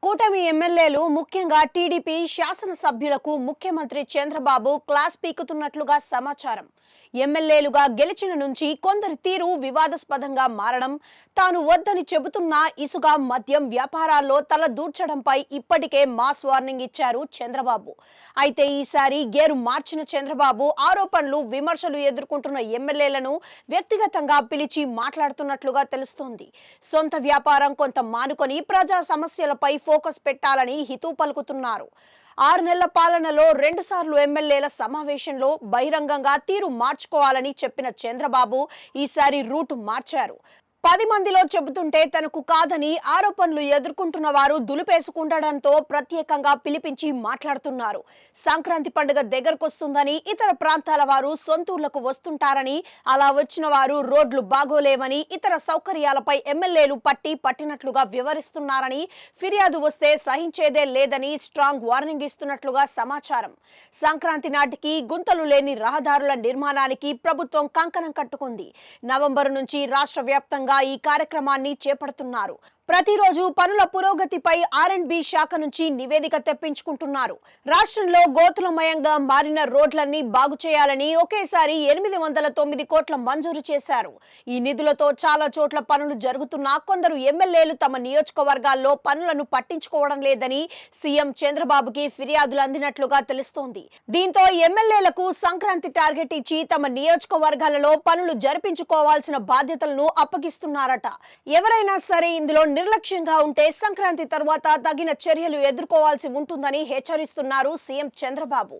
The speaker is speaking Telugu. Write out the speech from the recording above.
కూటమి ఎమ్మెల్యేలు ముఖ్యంగా టీడీపీ శాసనసభ్యులకు ముఖ్యమంత్రి చంద్రబాబు క్లాస్ పీకుతున్నట్లుగా సమాచారం. ఎమ్మెల్యేలుగా గెలిచిన నుంచి కొందరి తీరు వివాదాస్పదంగా మారడం, తాను వద్దని చెబుతున్నా ఇసుక మద్యం వ్యాపారాల్లో తల దూర్చడంపై ఇప్పటికే మాస్ వార్నింగ్ ఇచ్చారు చంద్రబాబు. అయితే ఈసారి గేరు మార్చిన చంద్రబాబు ఆరోపణలు, విమర్శలు ఎదుర్కొంటున్న ఎమ్మెల్యేలను వ్యక్తిగతంగా పిలిచి మాట్లాడుతున్నట్లుగా తెలుస్తోంది. సొంత వ్యాపారం కొంత మానుకొని ప్రజా సమస్యలపై ఫోకస్ పెట్టాలని హితవు పలుకుతున్నారు. 6 నెలల పాలనలో 2 సార్లు ఎమ్మెల్యేల సమావేశంలో బహిరంగంగా తీరు మార్చుకోవాలని చెప్పిన చంద్రబాబు ఈసారి రూట్ మార్చారు. 10 మందిలో చెబుతుంటే తనకు కాదని ఆరోపణలు ఎదుర్కొంటున్న వారు దులిపేసుకుండడంతో ప్రత్యేకంగా పిలిపించి మాట్లాడుతున్నారు. సంక్రాంతి పండుగ దగ్గరకొస్తుందని ఇతర ప్రాంతాల వారు సొంతూర్లకు వస్తుంటారని, అలా వచ్చిన వారు రోడ్లు బాగోలేవని, ఇతర సౌకర్యాలపై ఎమ్మెల్యేలు పట్టినట్లుగా వివరిస్తున్నారని, ఫిర్యాదు వస్తే సహించేదే లేదని స్ట్రాంగ్ వార్నింగ్ ఇస్తున్నట్లుగా సమాచారం. సంక్రాంతి నాటికి గుంతలు లేని రహదారుల నిర్మాణానికి ప్రభుత్వం కంకణం కట్టుకుంది. నవంబర్ నుంచి రాష్ట్ర వ్యాప్తంగా ఈ కార్యక్రమాన్ని చేపడుతున్నారు. ప్రతిరోజు పనుల పురోగతిపై R&B శాఖ నుంచి నివేదిక తెప్పించుకుంటున్నారు. రాష్ట్రంలో గోతులమయంగా మారిన రోడ్లన్నీ బాగు చేయాలని ఒకేసారి 809 కోట్ల మంజూరు చేశారు. ఈ నిధులతో చాలా చోట్ల పనులు జరుగుతున్నా కొందరు ఎమ్మెల్యేలు తమ నియోజకవర్గాల్లో పనులను పట్టించుకోవడం లేదని సీఎం చంద్రబాబుకి ఫిర్యాదులు అందినట్లుగా తెలుస్తోంది. దీంతో ఎమ్మెల్యేలకు సంక్రాంతి టార్గెట్ ఇచ్చి తమ నియోజకవర్గాలలో పనులు జరిపించుకోవాల్సిన బాధ్యతలను అప్పగిస్తున్నారట. ఎవరైనా సరే ఇందులో నిర్లక్ష్యంగా ఉంటే సంక్రాంతి తర్వాత తగిన చర్యలు ఎదుర్కోవాల్సి ఉంటుందని హెచ్చరిస్తున్నారు సీఎం చంద్రబాబు.